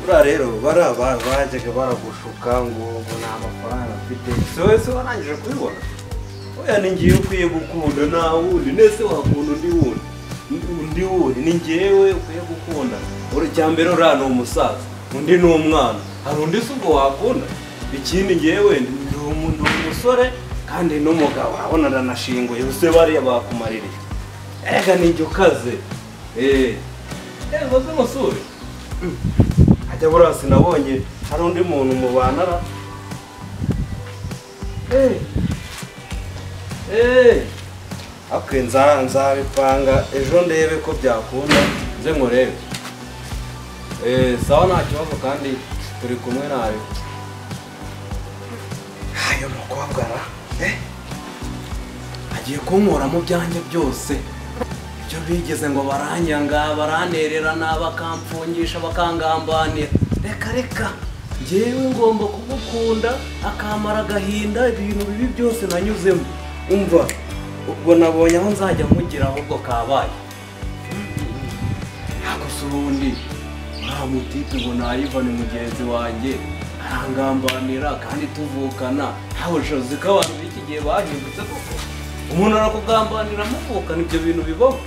ura rero bajyaga baragushuka ngo nta mafaranga afite wese warangije kubibona oya ni ngiye ukwiye gukunda nta wundi nese wakunda undi wundi ni ngewe ukwiye gukunda uri cyambere ura ni umusaza undi ni umwana hari undi se ubwo wakunda ikindi ngewe ndi umusore kandi n'umugabo urabona aranashinguye use bariya bakumaririye ega ni njye ukaze ngo z'umusore ajya burasi nabonye hari undi muntu mubanara nzabipanga ejo ndebe ko byakunda nze nkurebe sawa nta kibazo kandi turi kumwe nawe ayo mukobwa ra agiye kunkura mu byanjye byose ibyo bigeze ngo baranyanga baranererana bakamfungisha bakangambanira reka njyewe ngomba kugukunda akamara agahinda ibintu bibi byose nanyuzemo umva ubwo nabonye aho nzajya nkugira ahubwo kabaye ntabwo se ubundi nta mutipe ngo nayivane mugenzi wanjye arangambanira kandi tuvukana ntawe ushobozi ko abantu b'iki gihe bahindutse koko umuntu arakugambanira muvukana ibyo bintu bibaho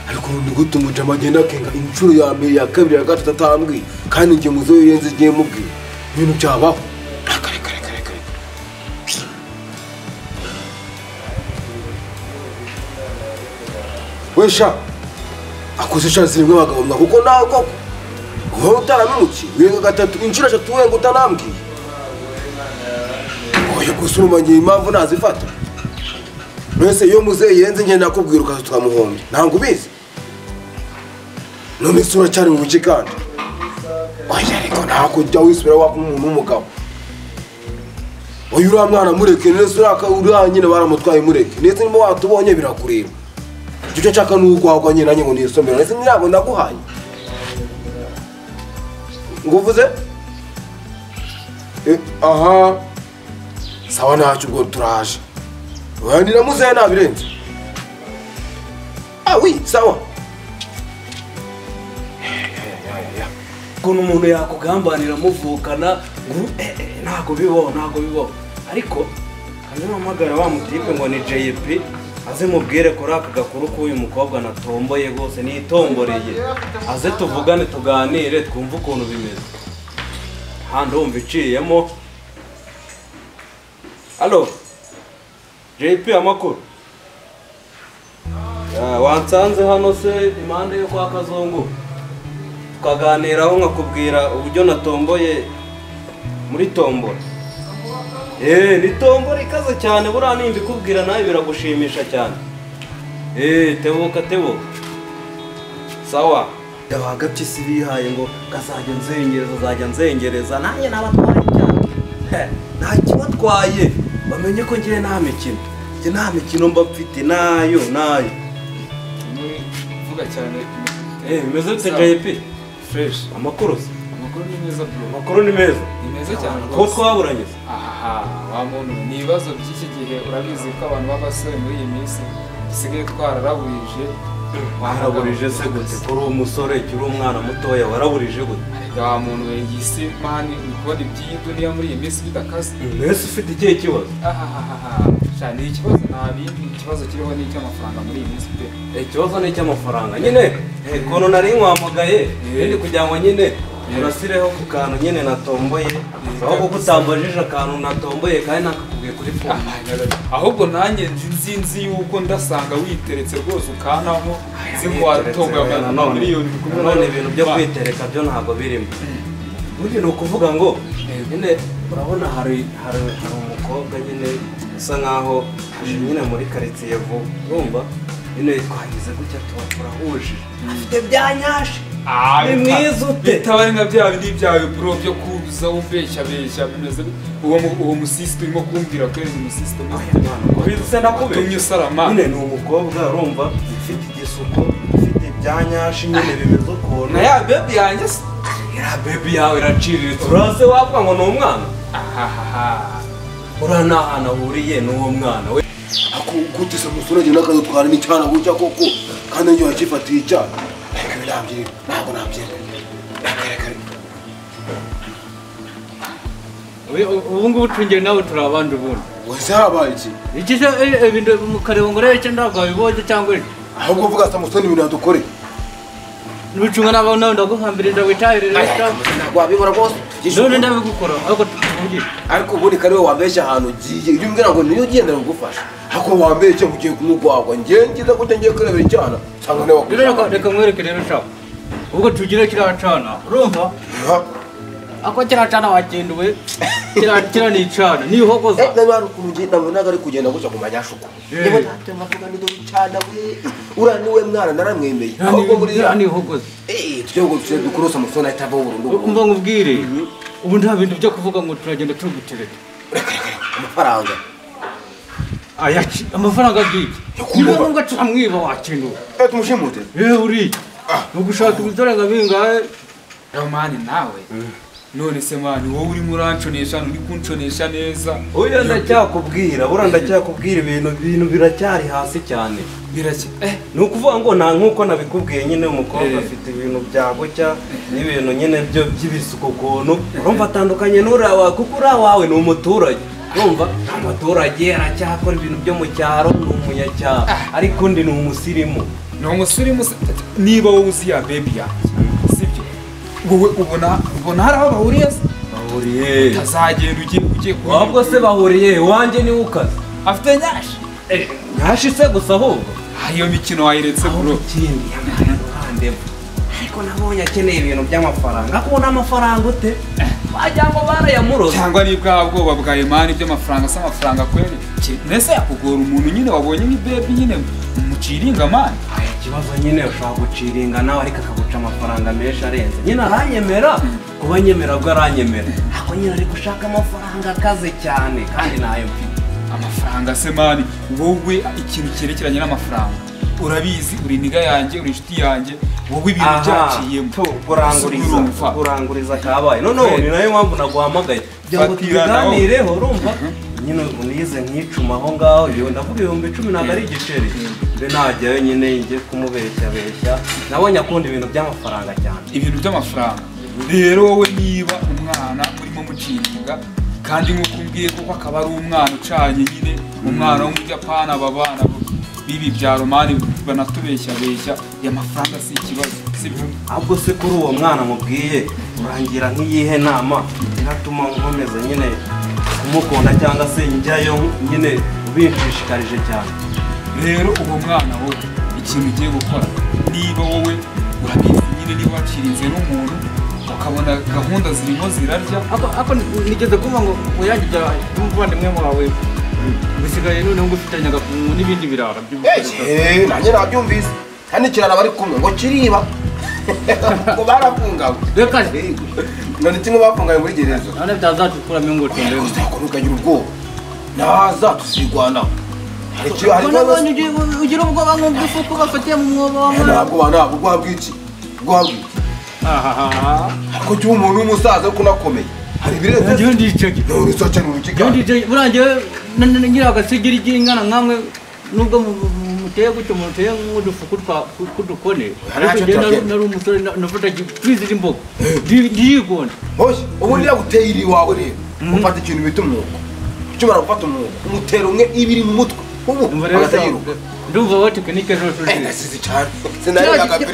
ariko ni gute umujama agenda akenga inshuro ya mbere ya kabiri ya gatatu atambwiye kandi njye muzo yenze igiye mubwira ibintu byabaho kare wesha akoze chance rimwe bagabomba kuko nawe koko wowe utaramuki wenga gatatu inshuro eshatu wenga utanambwiye oya gusuma ngiye impamvu nazifata mwese iyo muze yenze ngenda nakubwira ukaza twamuhombye ntango ubizi none sura cyane mu buki kandi oya ariko ntako jya wisubira wako umuntu w'umugabo oya uriya mwana mureke nese uriya nyine baramutwaye mureke ndetse niba watubonye birakureba icyo nshaka ni ugwagwa nyine nanjye ngo nisomere ndetse ntabwo ndaguhaye ngo uvuze aha sawa ntacyo ubwo turaje wandira muzehe nabirenze wi sawa ukuntu umuntu yakugambanira muvukana ntabwo bibaho ariko mpamagara wa mutipe ngo ni JP aze mubwire kuri aka gakuru k'uyu mukobwa natomboye rwose nitomboreye aze tuvugane tuganire twumve ukuntu bimeze handi wumva iciyemo alo JP amakuru wansanze hano se impande yo kwa Kazungu tukaganiraho nkakubwira uburyo natomboye muri tombora ni tombora ikaze cyane buriya nimba ikubwira nawe biragushimisha cyane tebuka sawa yabagapye isi bihaye ngo gazajya nzengereza nanjye nabatwaye cyane nta kibatwaye bamenye ko ngiye nta mikino mba mfite nayo vuga cyane bimeze bite JP fresh amakuru ni meza bro amakuru ni meza cyane ko twaburanye wa muntu ni ibibazo by'iki gihe urabizi ko abantu b'abasore muri iyi minsi dusigaye twararaburije waraburije se gute kuri umusore kuri umwana mutoya waraburije gute wa muntu wengisi mani ukubona iby'iyi duniya muri iyi minsi bidakaze mbese ufite ikihe kibazo ni ikibazo nta bindi ikibazo kiriho ni icy'amafaranga muri iyi minsi pe ikibazo ni icy'amafaranga nyine ukuntu nari nkwamagaye ndi kugira ngo nyine urasireho ku kantu nyine natomboye aho kuko utambajije akantu natomboye kandi nakakubwiye kuri phone ahubwo nanjye nzi yuko ndasanga witeretse rwose ukanaho ngo watomboye miliyoni none ibintu byo kwitereka byo ntabwo birimo burya ni ukuvuga ngo nyine urabona hari umukobwa nyine usa nkaho aje nyine muri quartier vuba urumva nyine twagize gutya turahuje afite byanyashe ni mwiza ute bitabari nka bya bindi byawe bro byo kuza ubeshya bimeze uwo musisite urimo kumbwira ko ari umusisite bize nakubeshya tumye usarama nyine ni umukobwa urumva ufite igisuko ufite byanyashe nyine bimeze ukuntu na ya baby yanjye ya baby yawe iraciriritse urase wavuga ngo ni umwana uriya nta hantu ahuriye n'uwo mwana we akugutisa umusore agenda akadutwara n'icyana burya koko kandi njye wakifatiye icyaha ntabwo nabyemera ubu ngubu tungere nawe turi abandi ubundi wese habaye iki iki se ibintu mukareba ngo rebe icyo ntabwo wabibonye cyangwa iki ahubwo uvuga Samusoni ibintu yadukoreye n'ibicunga nawe nawe ndaguhambirira witahirire ntabwo wabibura rwose none ndabigukora ariko tuvugisha ariko ubundi kari we wambeshya ahantu ugiye iyo umbwira ngo niyo ugenda kugufasha ariko wambeshya ngo ugiye kumugwagwa njye ngize ko ngiye kurebera icyana cyangwa nawe reka mwereke rero shaka ubwo tugire kiriya cana urumva ako kiriya cana wakenduwe kiriya ni icana nihogoza nawe hari ukuntu ugenda nabonaga ari kugenda gutya ku manyashuku niba ntatema kuga nido icana we uriya niwe mwana naramwemeye ahubwo muri nihogoza tujye ngo dukorosa Samusoni ahita avaho burundu umva nkubwire ubu nta bintu byo kuvuga ngo turagenda tugutereta amafaranga ayaci amafaranga bw'iki niba ngombwa turamwiba wakenduwe tumushimute uriya ni ugushaka ibitoranga bingahe mani nawe none se mani wowe urimo uranconesha uri kunconesha neza oya ndacyakubwira ibintu biracyari hasi cyane ni ukuvuga ngo nta nk'uko nabikubwiye nyine umukobwa afite ibintu bya gutya n'ibintu nyine byo by'ibisuko ukuntu urumva atandukanye n'uriya wawe kuko uriya wawe ni umuturage urumva umuturage aracyakora ibintu byo mu cyaro ni umunyacyaha ariko undi ni umusirimu niba wowe uzi ya bebi yanjye sibyo wowe ubona hari aho bahuriye se bahuriye utazagenda ugiye wabwo se bahuriye wanjye niwe ukaze afite nyashi nyashi se gusa ahubwo iyo mikino wayiretse bro ikindi yamurandemo ariko nabonye akeneye ibintu by'amafaranga akubona amafaranga ute wagira ngo barayamuroza cyangwa ni bwa bwoba bwa imani by'amafaranga se amafaranga kweri mbese yakugora umuntu nyine wabonye nk'ibebi nyine umuciringa mani ikibazo nyine ushobora guciringa nawe ariko akaguca amafaranga menshi arenze nyine aranyemera kuba nyemera bwo aranyemera ariko nyine ari gushaka amafaranga akaze cyane kandi nayo mfite amafaranga se mani wowe ikintu cyerekeranye n'amafaranga urabizi uri niga yanjye uri inshuti yanjye wowe ibintu byaciyemo kuranguriza kabaye noneho ni nayo mpamvu naguhamagaye kugira ngo tubiganireho urumva nyine unize nk'icuma aho ngaho ndavuga 10,000 ntabwo ari igiceri mbe najyayo nyine njye kumubeshya nabonye akunda ibintu by'amafaranga cyane ibintu by'amafaranga rero wowe niba umwana urimo muciringa kandi nk'uko umbwiye kuko akaba ari umwana ucanye nyine umwana wo mu Japani aba bana bibi bya romani banatubeshya ya mafaranga si ikibazo sibyo ahubwo se kuri uwo mwana mubwiye urangira nk'iyihe nama iratuma nkomeza nyine kumukunda cyangwa se njyayo nyine ubishishikarije cyane rero uwo mwana wowe ikintu ugiye gukora niba wowe urabizi nyine niba wacirinze n'umuntu ukabona gahunda zirimo zirarya ako nigeze kuvuga ngo uyanjye umuvandimwe wawe bisigaye noneho ngufitanyaga n'ibindi birara nanjye nabyumvise kandi kirara bari kumwe ngo kiriba ngo barafungawe reka none kimwe bafungaye muri gereza none byazadukuramo ingoto ndende ukagira ubwoba naza tusigwana ugira ubwoba nk'ubw'isuku bafatiye mu mwobo ntabwo bwabwiki ariko cyuba umuntu w'umusaza ariko unakomeye hari ibirenze njyewe ndicaye none usaca ni urukika burangiye nyiri agasigiri ry'ingana nkamwe nubwo muteye gutyo muteye nk'udufuku tw'udukone nari umusore nafataga twizi z'imboga ndiyigonda ubu niba uteye iri iwawe rero ufata ikintu bita umwuko ukimara gufata umwuko umutera umwe ibiri mu mutwe ndumva wa tekinike zose nasize cyane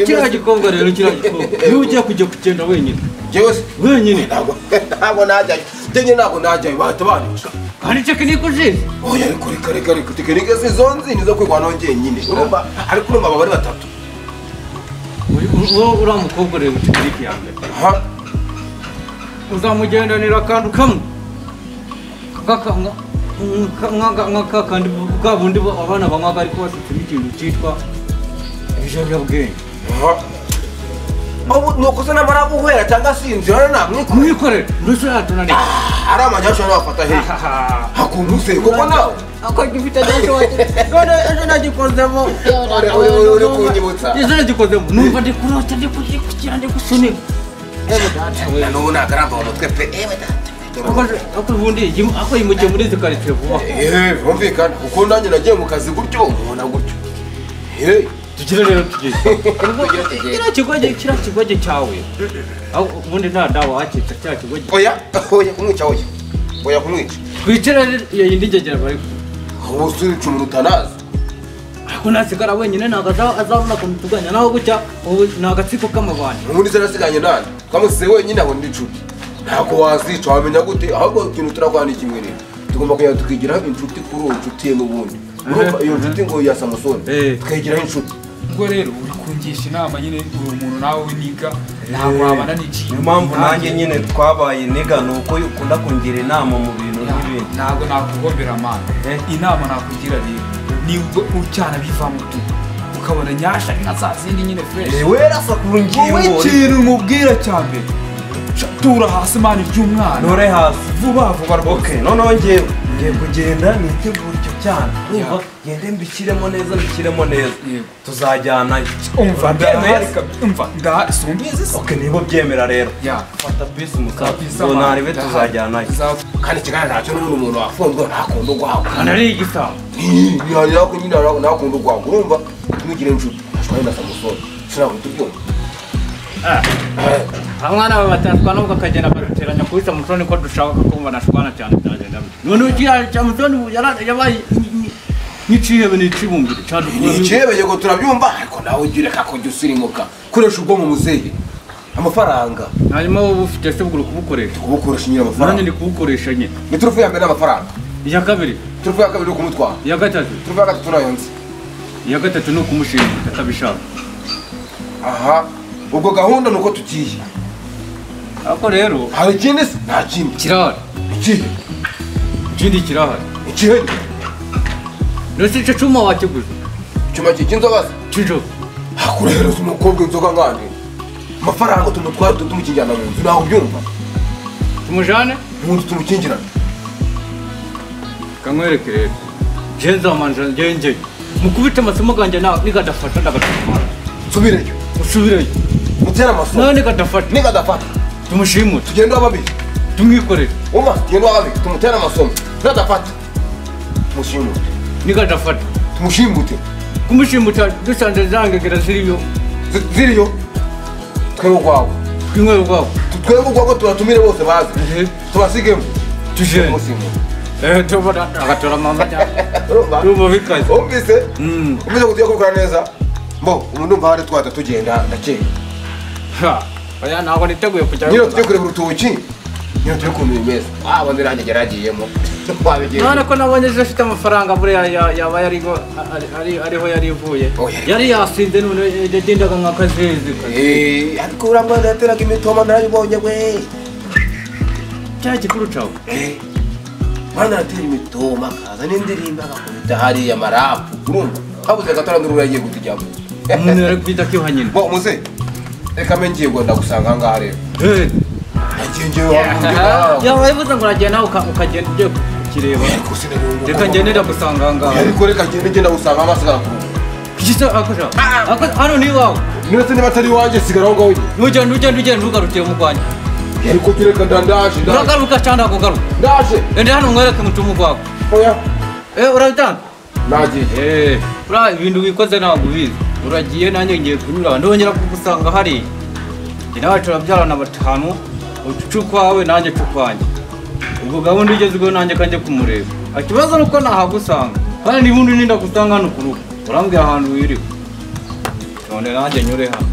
kiriya gikobwa rero kiriya gikobwa niba ugiye kujya kugenda wenyine wenyine ntabwo najyayo tenye ntabwo najyayo bahita banica kandi tekinike uzizi oya reka tekinike zizo nzi nizo kwigwanaho njyenyine urumva ariko urumva aba bari batatu uriya mukobwa rero tekinike ya mbere uzamugendanira akantu kamwe kandi bwa bundi abana banywaga ariko bafitemo ikintu cyitwa ibiyobyabwenge nuko se namara guhera cyangwa sinzira namwikorera ndetse yatunaniye ari amanyasho nabafata hehe hakumbuse kuko nawe ako gifite nyasho wagira none ejo nagikozemo uri kunyibutsa ejo nagikozemo numva ndi kurota ndi kugira ndi gusunika n'ubu nagaramba umutwe pe ako ubundi ako yimukiye muri izi karitsiye vuba bumvikana kuko nanjye nagiye mu kazi gutyo umubona gutyo tugire rero tugeze kiriya kigoge cyawe ubundi nta dawa wacitse kiriya kigoge oya kumwica oya oya kumwica twicira yindi ngegera bari ubu surica umuntu utanazi ariko nasigara wenyine ntabwo azabona kumutuganya naho gutya ubu ni agatsiko k'amabandi ubundi se nasiganye nani twamusize wenyine abo ndi inshuti ntabwo wazica wamenya gute ahubwo ikintu turakwana kimwe rero tugomba kujya tukigiraho inshuti kuri uwo nshuti ye n'ubundi iyo nshuti ngo ya Samusoni tukayigiraho inshuti ubwo rero uri kungisha inama nyine uri umuntu nawe winiga ntabwo wabana n'ikintu niyo mpamvu nanjye nyine twabaye niga ni uko ukunda kungira inama mu bintu n'ibindi ntabwo nakugombera amana inama nakugira rero niba ucyana bivamo tu ukabona nyasha nka za zindi nyine fresh werasa ku ngingo wowe ikintu umubwira cya mbere tura hasi mani ry'umwana nore hasi vuba vuba rwose okay noneho ngiye kugenda nitegura icyo cyane umva ngende mbikiremo neza tuzajyana umva ndahari sumbizi okay nibo byemera rero ya fata bisi musaza naribe tuzajyana kandi kigali ntacyo n'umuntu umuntu wafunzwe ntakunda ugwawe kandi ari igisambo nako nyine nakunda ugwawe urumva tumugire inshuti ashwaye na Samusoni sinabwo tubyumva abana babatazwa nubwo akagenda baruteranya kuri Samusoni ko dushaka kumva nashwana cyane byagenda none ukiya Samusoni yabaye n'icihebe n'icibumbire n'icihebe yego turabyumva ariko nawe ugire kakujya usirimuka koresha ubwo mu muzehe amafaranga hanyuma wowe ufite se buguru kubukoresha nyine amafaranga none ni kubukoresha nyine ni turufu ya mbere n'amafaranga iya kabiri turufu ya kabiri ukumutwara iya gatatu turufu ya gatatu nayonze iya gatatu ni ukumushinga atabishaka aha ubwo gahunda nuko tugiye ariko rero hari ikindi se nta kindi kirahari ikihe ikindi kirahari ikihe ndetse icyo cyuma wakiguze icyuma cy'inzoga se cy'inzoga hakurehereza umukobwa inzoga ngane amafaranga tumutwara tumukingirana mu nzu nawe ubyumva tumujane mu nzu tumukingirana kamwereke rero jenza wamanje njye mukubita amasomo ganjye nigadafata ndagatumara nsubireyo usubireyo mutera amasomo nawe nigadafata tumushimuta tugende w'ababiri tumwikorere uma tugende w'ababiri tumutera amasomo nigadafata tumushimute nigadafata tumushimute kumushimuta dusanze zangegera ziriyo twebwe ugwawe twebwe ugwawe turatumire bose baze tubasigemo tujene tubona agatora mama cyane rubo bikaze umvise kugiye gukora neza mbo umuntu mva hari twata tugenda ndakeye oya ntabwo niteguye kujya nyine tujye kureba urutoki nyine turi kumira imeza abandi nanjye geragiyemo none ko nabonye afite amafaranga buriya yaba ariho yari ivuye yari yasinze none yagendaga nk'akazezi ariko urambwa ndateraga imitoma narabibonye we cya gikuru cawe mwana aratera imitoma akaza n'indirimbo agakubita hariya marapu urumva habuze agatora n'urura yagiye gutijyamo umuntu yari kwita kiha nyine bo muze reka mbe ngiye gwenda gusanga aha ngaha rero yabaye bivuze ngo uragenda nawe ukagenda ugiye kukireba reka ngendera gusanga aha ngaha ariko reka ngenda gusanga aha ngaha sigara hano ni iwawe ndetse niba atari iwanjye sigara aho ngaho ugenda ntugarukire mu rwanjye ariko tureka ndaje uragaruka cyangwa ntabwo ugaruka ndaje ende hano mwereke umutima ugwawe oya urabitanga nagiye ibintu wikoze ntabwo ubizi uragiye nanjye ngiye kunyura ndongera kugusanga hariya nawe turabyarana batanu ucucu kwawe nanjye cukwanjye ubwo gahunda igezweho nanjye kajya kumureba ikibazo nuko nahagusanga kandi nibundi ninda gusanga hano ku rugo urambwira ahantu wiriwe none nanjye nyure hano